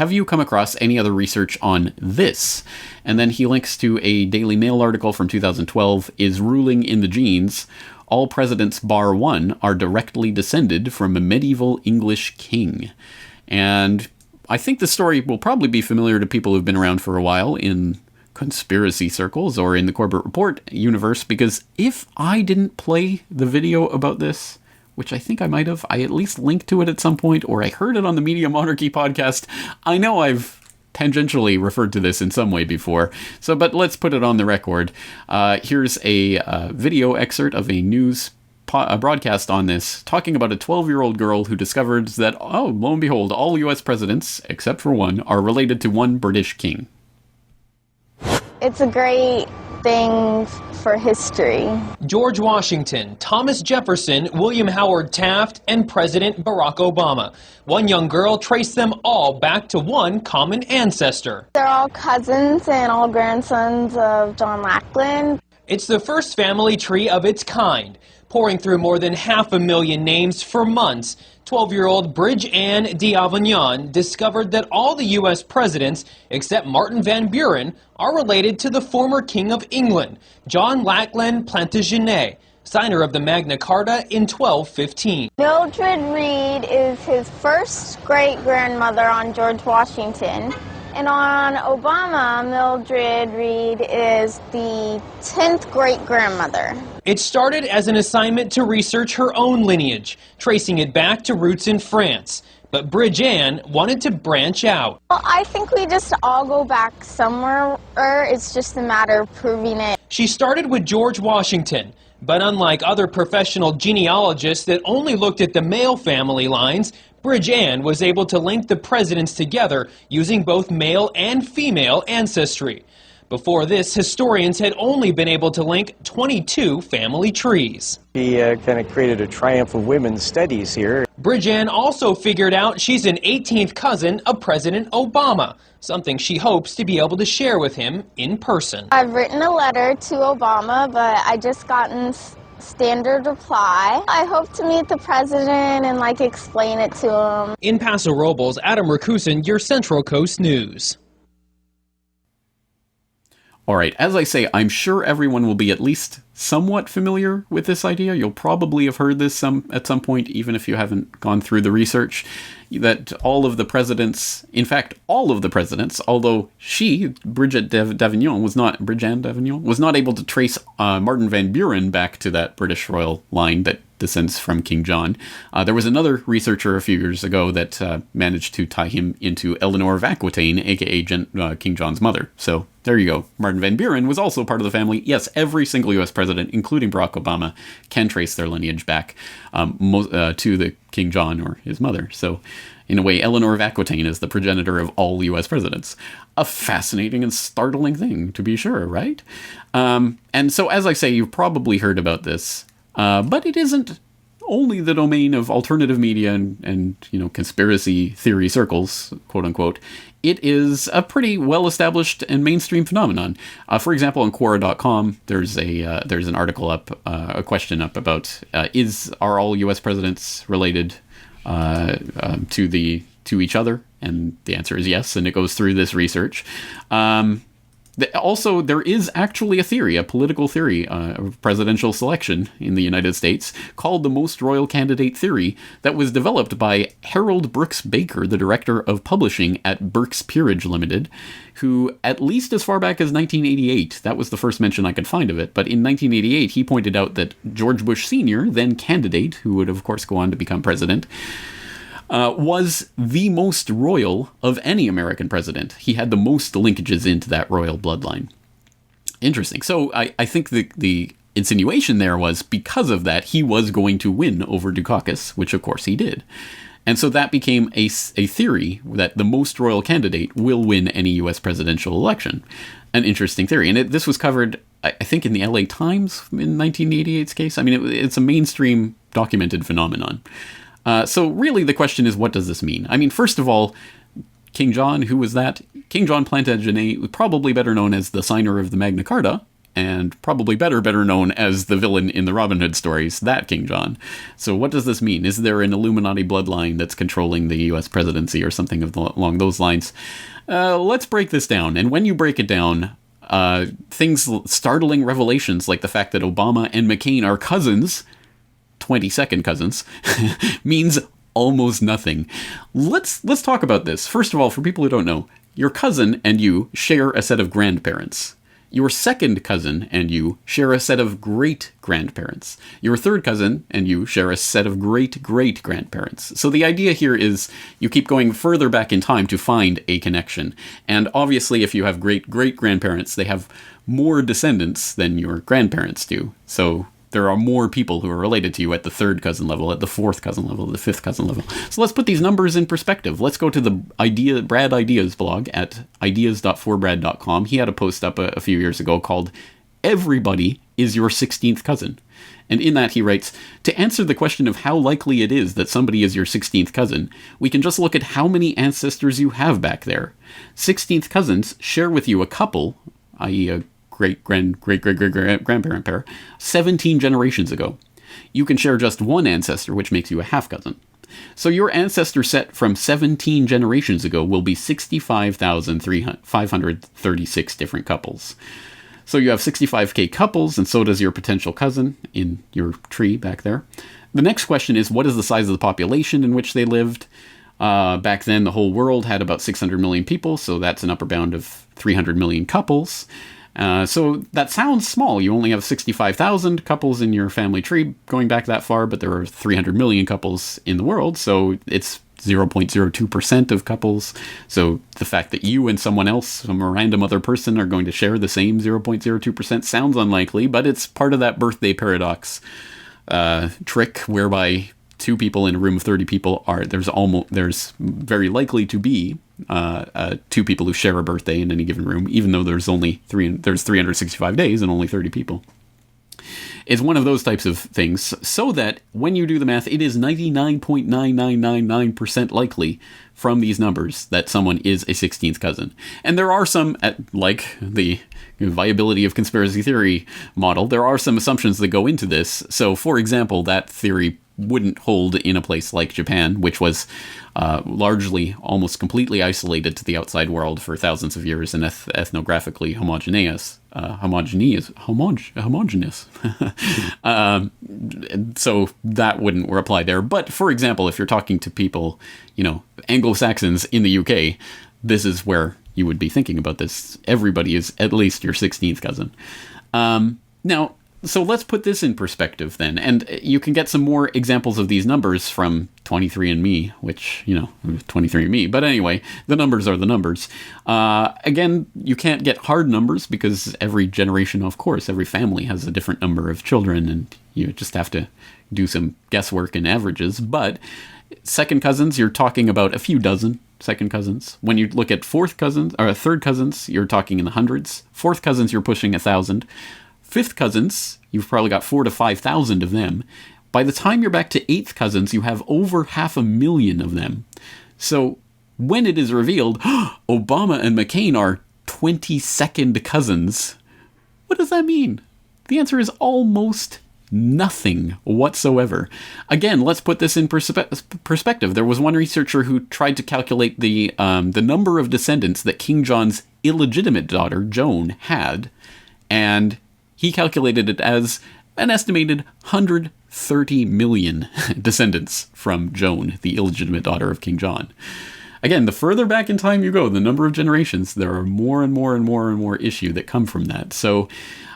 have you come across any other research on this? And then he links to a Daily Mail article from 2012, Is Ruling in the Genes? All presidents bar one are directly descended from a medieval English king. And I think the story will probably be familiar to people who've been around for a while in conspiracy circles or in the Corbett Report universe, because if I didn't play the video about this, which I think I might have, I at least linked to it at some point, or I heard it on the Media Monarchy podcast. I know I've tangentially referred to this in some way before, but let's put it on the record. Here's a video excerpt of a news broadcast on this, talking about a 12-year-old girl who discovered that, oh, lo and behold, all U.S. presidents, except for one, are related to one British king. It's a great thing for history. George Washington, Thomas Jefferson, William Howard Taft, and President Barack Obama. One young girl traced them all back to one common ancestor. They're all cousins and all grandsons of John Lackland. It's the first family tree of its kind, pouring through more than 500,000 names for months. 12-year-old Bridge Ann d'Avignon discovered that all the U.S. presidents, except Martin Van Buren, are related to the former King of England, John Lackland Plantagenet, signer of the Magna Carta in 1215. Mildred Reed is his first great-grandmother on George Washington. And on Obama, Mildred Reed is the 10th great-grandmother. It started as an assignment to research her own lineage, tracing it back to roots in France. But Bridge Ann wanted to branch out. Well, I think we just all go back somewhere. It's just a matter of proving it. She started with George Washington. But unlike other professional genealogists that only looked at the male family lines, Bridge Ann was able to link the presidents together using both male and female ancestry. Before this, historians had only been able to link 22 family trees. He kind of created a triumph of women's studies here. Bridge Ann also figured out she's an 18th cousin of President Obama, something she hopes to be able to share with him in person. I've written a letter to Obama, but I just gotten standard reply. I hope to meet the president and explain it to him. In Paso Robles, Adam Rakusin, your Central Coast News. All right, as I say, I'm sure everyone will be at least somewhat familiar with this idea. You'll probably have heard this at some point, even if you haven't gone through the research, that all of the presidents, in fact, all of the presidents, although Bridget d'Avignon, was not able to trace Martin Van Buren back to that British royal line that descends from King John. There was another researcher a few years ago that managed to tie him into Eleanor of Aquitaine, aka King John's mother. So there you go. Martin Van Buren was also part of the family. Yes, every single U.S. president, including Barack Obama, can trace their lineage back to the King John or his mother. So in a way, Eleanor of Aquitaine is the progenitor of all U.S. presidents. A fascinating and startling thing, to be sure, right? And so, as I say, you've probably heard about this. But it isn't only the domain of alternative media and conspiracy theory circles, quote unquote. It is a pretty well-established and mainstream phenomenon. For example, on Quora.com, there's an article up, a question up about are all U.S. presidents related to each other? And the answer is yes, and it goes through this research. Also, there is actually a political theory of presidential selection in the United States called the Most Royal Candidate Theory that was developed by Harold Brooks Baker, the director of publishing at Burke's Peerage Limited, who, at least as far back as 1988, that was the first mention I could find of it, but in 1988 he pointed out that George Bush Sr., then candidate, who would of course go on to become president, was the most royal of any American president. He had the most linkages into that royal bloodline. Interesting. So I think the insinuation there was because of that, he was going to win over Dukakis, which of course he did. And so that became a theory that the most royal candidate will win any U.S. presidential election. An interesting theory. And this was covered, I think, in the LA Times in 1988's case. I mean, it's a mainstream documented phenomenon. So really the question is, what does this mean? I mean, first of all, King John, who was that? King John Plantagenet, probably better known as the signer of the Magna Carta, and probably better known as the villain in the Robin Hood stories, that King John. So what does this mean? Is there an Illuminati bloodline that's controlling the US presidency or something along those lines? Let's break this down. And when you break it down, startling revelations like the fact that Obama and McCain are cousins, 22nd cousins, means almost nothing. Let's talk about this. First of all, for people who don't know, your cousin and you share a set of grandparents. Your second cousin and you share a set of great-grandparents. Your third cousin and you share a set of great-great-grandparents. So the idea here is you keep going further back in time to find a connection. And obviously, if you have great-great-grandparents, they have more descendants than your grandparents do. So there are more people who are related to you at the third cousin level, at the fourth cousin level, the fifth cousin level. So let's put these numbers in perspective. Let's go to the Brad Ideas blog at ideas.forbrad.com. He had a post up a few years ago called Everybody is Your 16th Cousin. And in that he writes, to answer the question of how likely it is that somebody is your 16th cousin, we can just look at how many ancestors you have back there. 16th cousins share with you a couple, i.e. a great-great-great-great-grandparent pair, 17 generations ago. You can share just one ancestor, which makes you a half-cousin. So your ancestor set from 17 generations ago will be 65,536 different couples. So you have 65k couples, and so does your potential cousin in your tree back there. The next question is, what is the size of the population in which they lived? Back then, the whole world had about 600 million people, so that's an upper bound of 300 million couples. So that sounds small. You only have 65,000 couples in your family tree going back that far, but there are 300 million couples in the world, so it's 0.02% of couples. So the fact that you and someone else, some random other person, are going to share the same 0.02% sounds unlikely, but it's part of that birthday paradox trick whereby two people in a room of 30 people there's very likely to be two people who share a birthday in any given room, even though there's 365 days and only 30 people. It's one of those types of things, so that when you do the math, it is 99.9999% likely from these numbers that someone is a 16th cousin. And there are some, like the viability of conspiracy theory model, there are some assumptions that go into this. So, for example, that theory wouldn't hold in a place like Japan, which was largely, almost completely isolated to the outside world for thousands of years and ethnographically homogeneous. So that wouldn't apply there. But for example, if you're talking to people, Anglo-Saxons in the UK, this is where you would be thinking about this. Everybody is at least your 16th cousin. Now, so let's put this in perspective then, and you can get some more examples of these numbers from 23andMe, which, 23andMe, but anyway, the numbers are the numbers. Again, you can't get hard numbers because every generation, of course, every family has a different number of children, and you just have to do some guesswork and averages, but second cousins, you're talking about a few dozen second cousins. When you look at third cousins, you're talking in the hundreds. Fourth cousins, you're pushing 1,000. Fifth cousins, you've probably got 4,000 to 5,000 of them. By the time you're back to eighth cousins, you have over 500,000 of them. So when it is revealed, Obama and McCain are 22nd cousins, what does that mean? The answer is almost nothing whatsoever. Again, let's put this in perspective. There was one researcher who tried to calculate the number of descendants that King John's illegitimate daughter, Joan, had, and he calculated it as an estimated 130 million descendants from Joan, the illegitimate daughter of King John. Again, the further back in time you go, the number of generations, there are more and more and more and more issue that come from that. So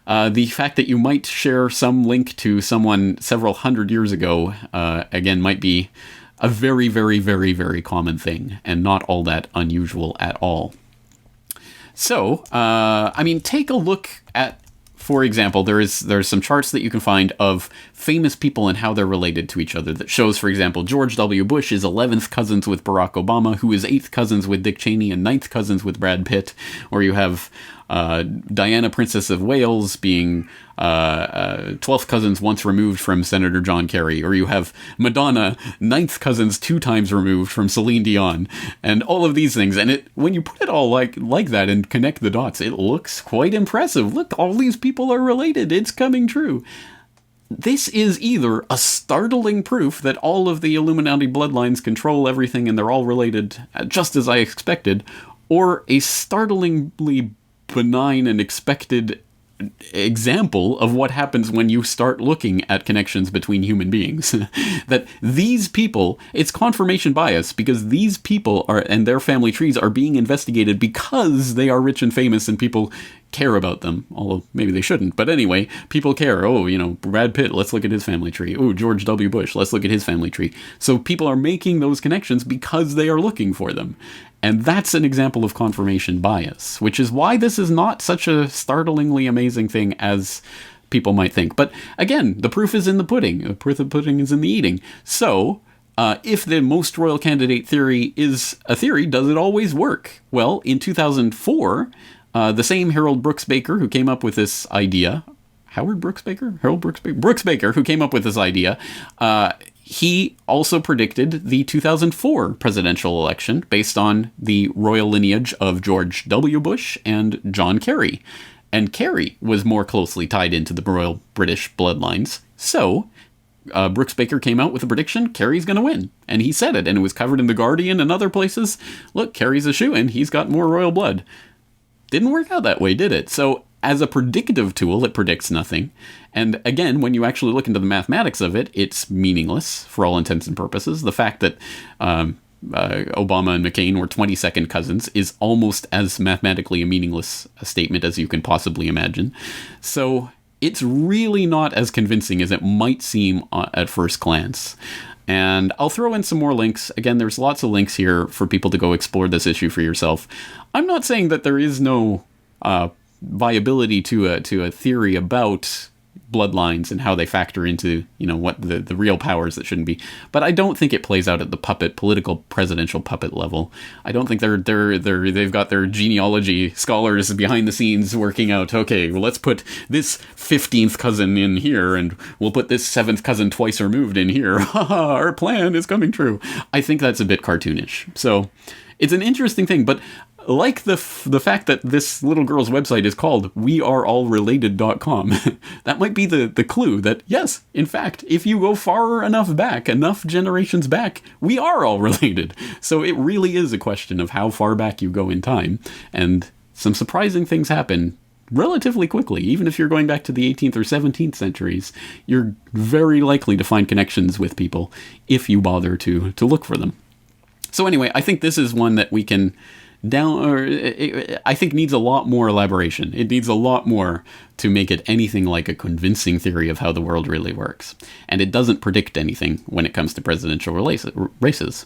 the fact that you might share some link to someone several hundred years ago, again, might be a very, very, very, very common thing and not all that unusual at all. So, take a look at, for example, there's some charts that you can find of famous people and how they're related to each other that shows, for example, George W. Bush is 11th cousins with Barack Obama, who is 8th cousins with Dick Cheney and 9th cousins with Brad Pitt. Or you have Diana, Princess of Wales, being 12th cousins once removed from Senator John Kerry, or you have Madonna, 9th cousins 2 times removed from Celine Dion, and all of these things. And when you put it all like that and connect the dots, it looks quite impressive. Look, all these people are related. It's coming true. This is either a startling proof that all of the Illuminati bloodlines control everything and they're all related, just as I expected, or a startlingly benign and expected example of what happens when you start looking at connections between human beings. That these people, it's confirmation bias, because these people are, and their family trees are being investigated because they are rich and famous and people care about them, although maybe they shouldn't. But anyway, people care. Oh, Brad Pitt, let's look at his family tree. Oh, George W. Bush, let's look at his family tree. So people are making those connections because they are looking for them. And that's an example of confirmation bias, which is why this is not such a startlingly amazing thing as people might think. But again, the proof is in the pudding. The proof of the pudding is in the eating. So, if the most royal candidate theory is a theory, does it always work? Well, in 2004, the same Harold Brooks Baker who came up with this idea, Harold Brooks Baker, who came up with this idea, he also predicted the 2004 presidential election based on the royal lineage of George W. Bush and John Kerry. And Kerry was more closely tied into the royal British bloodlines. So, Brooks Baker came out with a prediction, Kerry's going to win. And he said it, and it was covered in The Guardian and other places. Look, Kerry's a shoo-in, he's got more royal blood. Didn't work out that way, did it? So, as a predictive tool, it predicts nothing. And again, when you actually look into the mathematics of it, it's meaningless for all intents and purposes. The fact that Obama and McCain were 22nd cousins is almost as mathematically a meaningless statement as you can possibly imagine. So it's really not as convincing as it might seem at first glance. And I'll throw in some more links. Again, there's lots of links here for people to go explore this issue for yourself. I'm not saying that there is no viability to a theory about bloodlines and how they factor into, what the real powers that shouldn't be. But I don't think it plays out at the political presidential puppet level. I don't think they've got their genealogy scholars behind the scenes working out, okay, well, let's put this 15th cousin in here and we'll put this 7th cousin twice removed in here. Our plan is coming true. I think that's a bit cartoonish. So it's an interesting thing, but like the fact that this little girl's website is called weareallrelated.com, that might be the clue that, yes, in fact, if you go far enough back, enough generations back, we are all related. So it really is a question of how far back you go in time. And some surprising things happen relatively quickly. Even if you're going back to the 18th or 17th centuries, you're very likely to find connections with people if you bother to look for them. So anyway, I think this is one that we can I think needs a lot more elaboration. It needs a lot more to make it anything like a convincing theory of how the world really works. And it doesn't predict anything when it comes to presidential races.